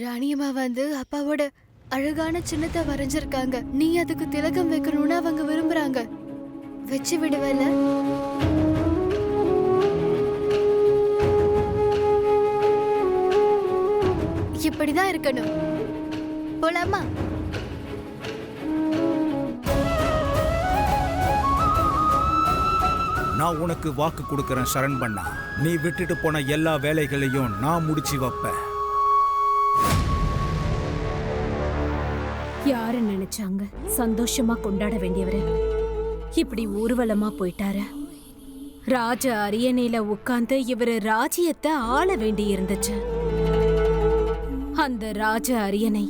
ராணியம்மா வந்து அப்பாவோட அழகான சின்னத்தை வரைஞ்சிருக்காங்க. நீ அதுக்கு திலகம் வைக்கணும்னு அவங்க விரும்புறாங்க. வச்சு விடுவல? இப்படிதான் இருக்கணும். போலாமா? நான் உனக்கு வாக்கு கொடுக்கறேன் சரண் பண்ணா. நீ விட்டுட்டு போன எல்லா வேலைகளையும் நான் முடிச்சு வைப்பேன். யாரு நினைச்சாங்க சந்தோஷமா கொண்டாட வேண்டியவரு இப்படி ஊர்வலமா போயிட்டாரு. ராஜ அரியணையில உட்கார்ந்து இவரு ராஜ்யத்தை ஆள வேண்டி இருந்துச்சு. அந்த ராஜ அரியணை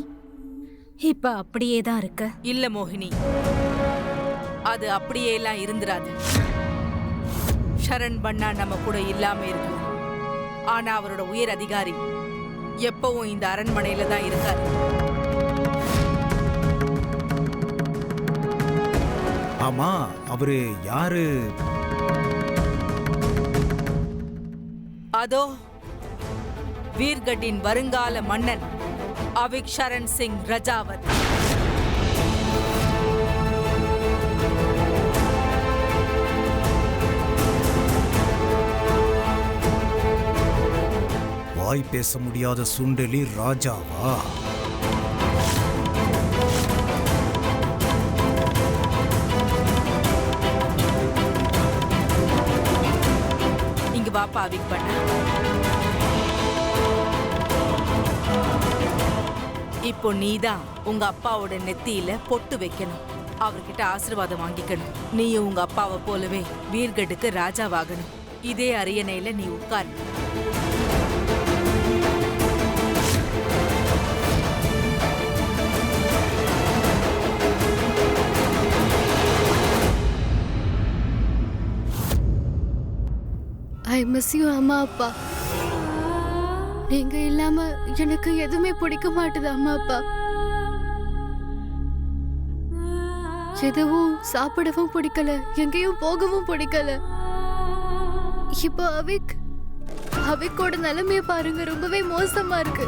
இப்ப அப்படியே தான் இருக்கு. இல்ல மோகினி, அது அப்படியே எல்லாம் இருந்துராது. சரண் பண்ணா நம்ம கூட இல்லாம இருக்கலாம். ஆனா அவரோட உயர் அதிகாரி எப்பவும் இந்த அரண்மனையில தான் இருக்காரு. ஆமா, அவரு யாரு? அதோ வீர்கட்டின் வருங்கால மன்னன் அவிக் சரண் சிங் ரஜாவத். வாய் பேச முடியாத சுண்டலி ராஜாவா? இங்க வாப்பா அவிக் பண்ண. இப்போ நீதான் உங்க அப்பாவோட நெத்தியில பொட்டு வைக்கணும். அவர்கிட்ட ஆசீர்வாதம் வாங்கிக்கணும். நீயும் உங்க அப்பாவை போலவே வீர்கட்டுக்கு ராஜாவாகணும். இதே அரியணையில நீ உட்கார். ஐ மிஸ் யூ அம்மா அப்பா. நீங்க இல்லாம எனக்கு எதுவுமே பிடிக்க மாட்டுது அம்மா அப்பா. எதுவும் சாப்பிடவும் பிடிக்கல, எங்கேயும் போகவும் பிடிக்கல. இப்போ அவிக்கோட நிலைமைய பாருங்க, ரொம்பவே மோசமா இருக்கு.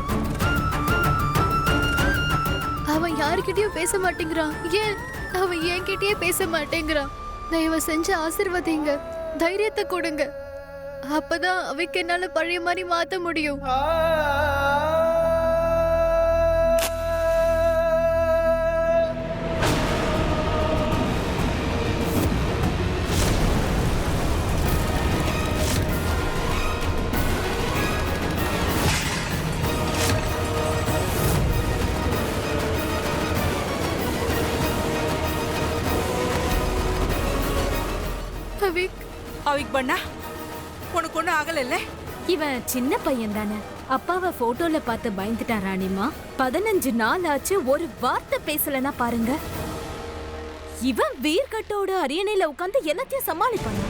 அவன் யாருக்கிட்டயும் பேச மாட்டேங்கிறான். ஏன் அவன் என்கிட்டயே பேச மாட்டேங்கிறான்? தயவு செஞ்சு ஆசீர்வதிங்க, தைரியத்தை கொடுங்க. அப்பதான் அவைக்கு என்னால பழைய மாதிரி மாத்த முடியும். அவிக் பண்ணா, உனக்கு ஒண்ணு ஆகல? இவன் சின்ன பையன் தானே. அப்பாவை போட்டோல பார்த்து பயந்துட்டான் ராணிமா. 15 நாள் ஆச்சு, ஒரு வார்த்தை பேசலனா பாருங்க. இவன் வீர்கட்டோட அரியணையில உட்கார்ந்து எல்லாத்தையும் சமாளிப்பான்.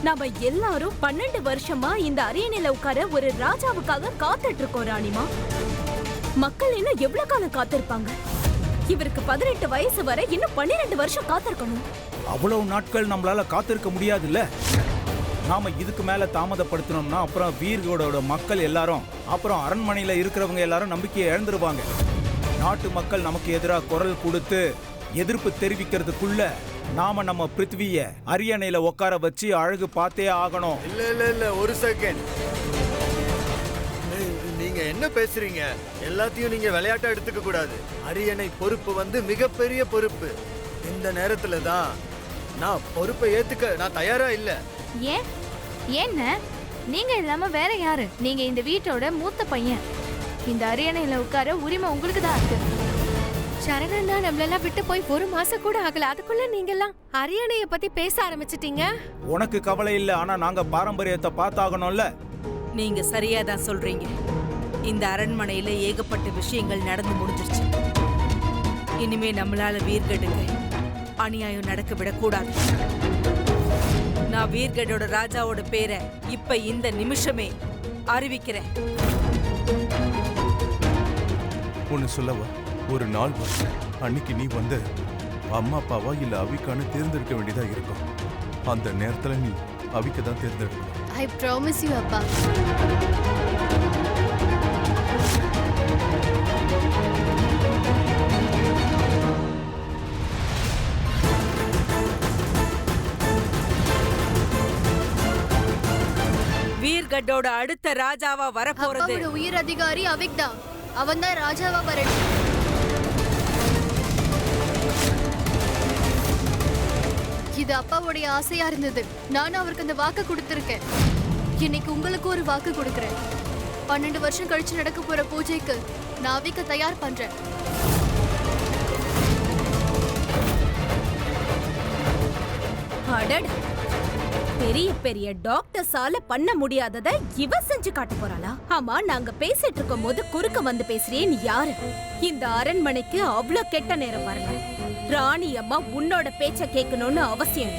நாம எல்லாரும் 12 வருஷமா இந்த அரியணையில உட்கார ஒரு ராஜாவுக்காக காத்துட்டு இருக்கோம் ராணிமா. மக்கள் இன்னும் எவ்வளவு காலம் காத்திருப்பாங்க? இவருக்கு 18 வயசு வரை இன்னும் 12 வருஷம் காத்திருக்கணும். அவ்வளவு நாட்கள் நம்மளால காத்திருக்க முடியாதுல்ல. நாம இதுக்கு மேல தாமதப்படுத்தணும்னா அப்புறம் வீர்களோட மக்கள் எல்லாரும், அப்புறம் அரண்மனையில இருக்கிறவங்க எல்லாரும் நம்பிக்கையை இழந்துருவாங்க. நாட்டு மக்கள் நமக்கு எதிராக குரல் கொடுத்து எதிர்ப்பு தெரிவிக்கிறதுக்குள்ள நாம நம்ம பிருத்விய அரியணையில உட்கார வச்சு அழகு பார்த்தே ஆகணும். இல்ல ஒரு செகண்ட். நீங்க என்ன பேசுறீங்க? எல்லாத்தையும் நீங்க விளையாட்டா எடுத்துக்க கூடாது. அரியணை பொறுப்பு வந்து மிகப்பெரிய பொறுப்பு. இந்த நேரத்துல தான் நான் பொறுப்பை ஏத்துக்க நான் தயாரா இல்ல. ஏன் நீங்க இல்லாம வேற யாரு? நீங்க இந்த வீட்டோட மூத்த பையன். இந்த அரியணையில உட்கார உரிமை உங்களுக்கு தான் இருக்கு. சரணண்ணா நம்மளெல்லாம் விட்டு போய் 1 மாசம் கூட ஆகல, அதுக்குள்ள நீங்க எல்லாம் அரியணைய பத்தி பேச ஆரம்பிச்சிட்டீங்க. உனக்கு கவலை இல்ல, ஆனா நாங்க பாரம்பரியத்தை பார்த்தாகணும்ல. நீங்க சரியா தான் சொல்றீங்க. இந்த அரண்மனையில ஏகப்பட்ட விஷயங்கள் நடந்து முடிஞ்சிருச்சு. இனிமே நம்மளால வீர்கட்டுக்கு அநியாயம் நடக்க விடக்கூடாது. நான் வீர்கட்டோட ராஜாவோட பேரை இப்ப இந்த நிமிஷமே அறிவிக்கிறேன். ஒன்னு சொல்லவா? ஒரு நாள் அன்னைக்கு நீ வந்து அம்மா அப்பாவா இல்ல அவிக்கான தேர்ந்தெடுக்க வேண்டியதா இருக்கும். அந்த நேரத்துல நீ அவிக்க தான் தேர்ந்தெடுக்கணும். I promise you அப்பா. வீர்கட்டோட அடுத்த ராஜாவா வரப்போறது அப்பாவோட உயர் அதிகாரி அவிக் தான். அவன் தான் ராஜாவா வரணும். இது அப்பாவுடைய ஆசையா இருந்தது. நானும் அவருக்கு அந்த வாக்கு கொடுத்திருக்கேன். இன்னைக்கு உங்களுக்கு ஒரு வாக்கு கொடுக்கறேன். 12 வருஷம் கழிச்சு நடக்க போற பூஜைக்கு நான் அவிக்க தயார் பண்றேன். அடட, பெரிய பெரிய டாக்டர்ஸால பண்ண முடியாதத இவ செஞ்சு காட்ட போறாளா? ஆமா, நாங்க பேசிட்டு இருக்கும் போது குறுக்க வந்து பேசுறியே, நீ யாரு? இந்த அரண்மனைக்கு அவ்ளோ கெட்ட நேரம் வரல. ராணி அம்மா உன்னோட பேச்ச கேட்கணும்னு அவசியம்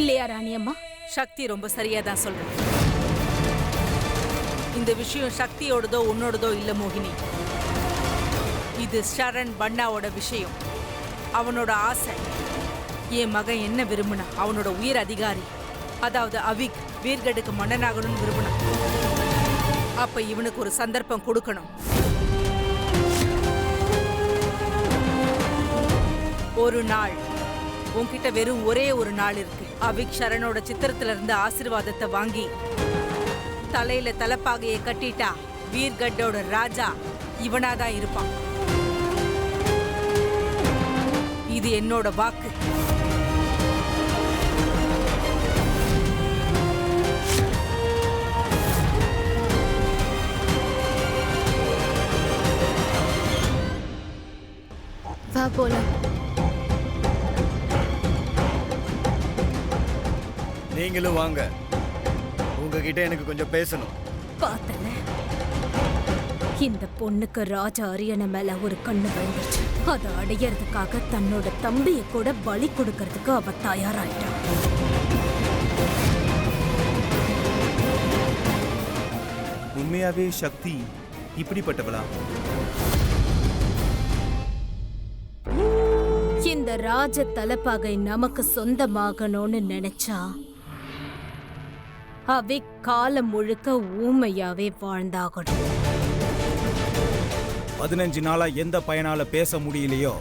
இல்லையா ராணி அம்மா? சக்தி ரொம்ப சரியா தான் சொல்றேன். இந்த விஷயம் சக்தியோடதோ உன்னோடதோ இல்ல மோகினி. இது சரண் பன்னாவோட விஷயம். அவனோட ஆசை. என் மகன் என்ன விரும்பினா, அவனோட உயர் அதிகாரி அதாவது அவிக் வீர்கடுக்கு மன்னனாகணும்னு விரும்பினா, அப்ப இவனுக்கு ஒரு சந்தர்ப்பம் கொடுக்கணும். ஒரு நாள், உன்கிட்ட வெறும் ஒரே ஒரு நாள் இருக்கு. அவிக் சரணோட சித்திரத்துல இருந்து ஆசீர்வாதத்தை வாங்கி தலையில தலப்பாகையை கட்டிட்டா வீர்கட்டோட ராஜா இவனாதான் இருப்பான். இது என்னோட வாக்கு. வா போலாம். நீங்களும் வாங்க. உங்ககிட்ட எனக்கு கொஞ்சம் பேசணும். பார்த்தல, இந்த பொண்ணுக்கு ராஜா அரியணை மேல ஒரு கண்ணு விழுந்துச்சு. அதை அடையறதுக்காக தன்னோட தம்பியை கூட பலி கொடுக்கறதுக்கு அவ தயாராயிட்டான். உண்மையாவே சக்தி இப்படிப்பட்டவளா? இந்த ராஜ தலப்பாகை நமக்கு சொந்தமாகணும்னு நினைச்சா அவிக் காலம் முழுக்க ஊமையாவே வாழ்ந்தாகணும். 15 நாளா எந்த பையனால பேச முடியலையோ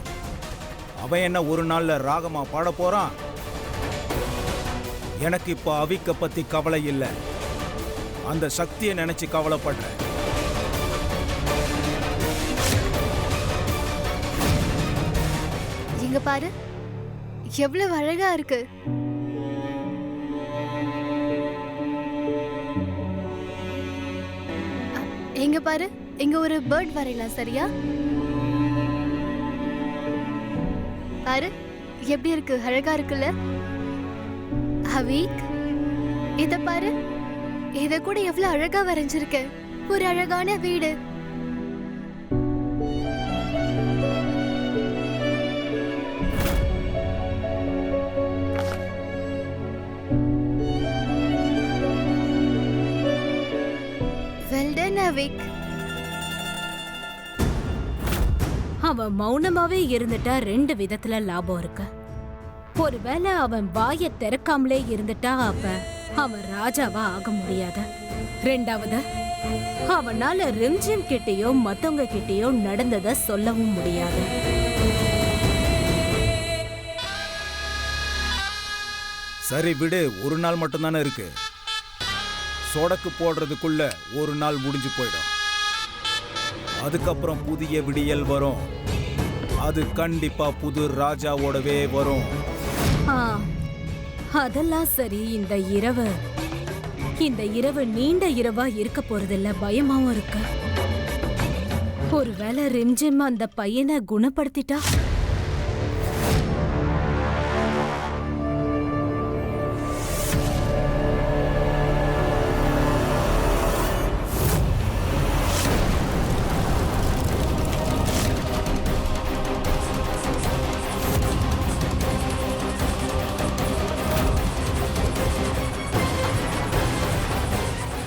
அவன் என்ன ஒரு நாள்ல ராகமா பாட போறான்? எனக்கு இப்போ அவிக்க பத்தி கவலை இல்லை. அந்த சக்தியை நினைச்சு கவலைப்படுறேன். இங்க பாரு, எவ்வளவு அழகா இருக்கு. இங்க பாரு, இங்க ஒரு பேர்ட் வரையலாம். சரியா? பாரு எப்படி இருக்கு, அழகா இருக்குல்ல? அவிக், இத பாரு, இத கூட எவ்வளவு அழகா வரைஞ்சிருக்க. ஒரு அழகான வீடு. Well done, Avik. அவன் மௌனமாவே இருந்துட்டா 2 விதத்துல லாபம் இருக்கு. ஒருவேளை அவன் வாயை திறக்காமலே இருந்துட்டா அப்ப அவன் ராஜாவா ஆக முடியாது. 2வது, அவனால ரிம்ஜிம் கிட்டயோ மத்தவங்க கிட்டயோ நடந்தத சொல்லவும் முடியாது. சரி விடு, ஒரு நாள் மட்டும்தானே இருக்கு. சொடக்கு போடுறதுக்குள்ள ஒரு நாள் முடிஞ்சு போயிடும். அதுக்கப்புறம் புதிய விடியல் வரும். அது கண்டிப்பா புது ராஜாவோடவே வரும். அதெல்லாம் சரி. இந்த இரவு நீண்ட இரவா இருக்க போறதில்ல, பயமாவும் இருக்கு. ஒருவேளை ரிம்ஜிம் அந்த பையனை குணப்படுத்திட்டா?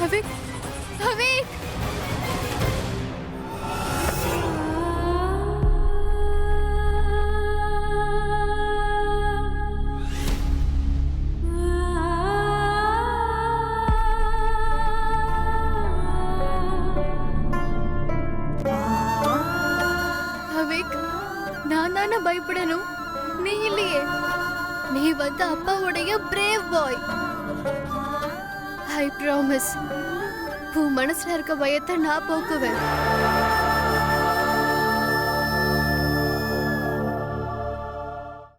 Avik, Avik. Avik, நான் தானே பயப்படணும், நீ இல்லையே. நீ வந்து அப்பாவுடைய பிரேவ் பாய். ஐ ப்ராமிஸ் உன் மனசுல இருக்க பயத்தை நான் போக்குவேன்.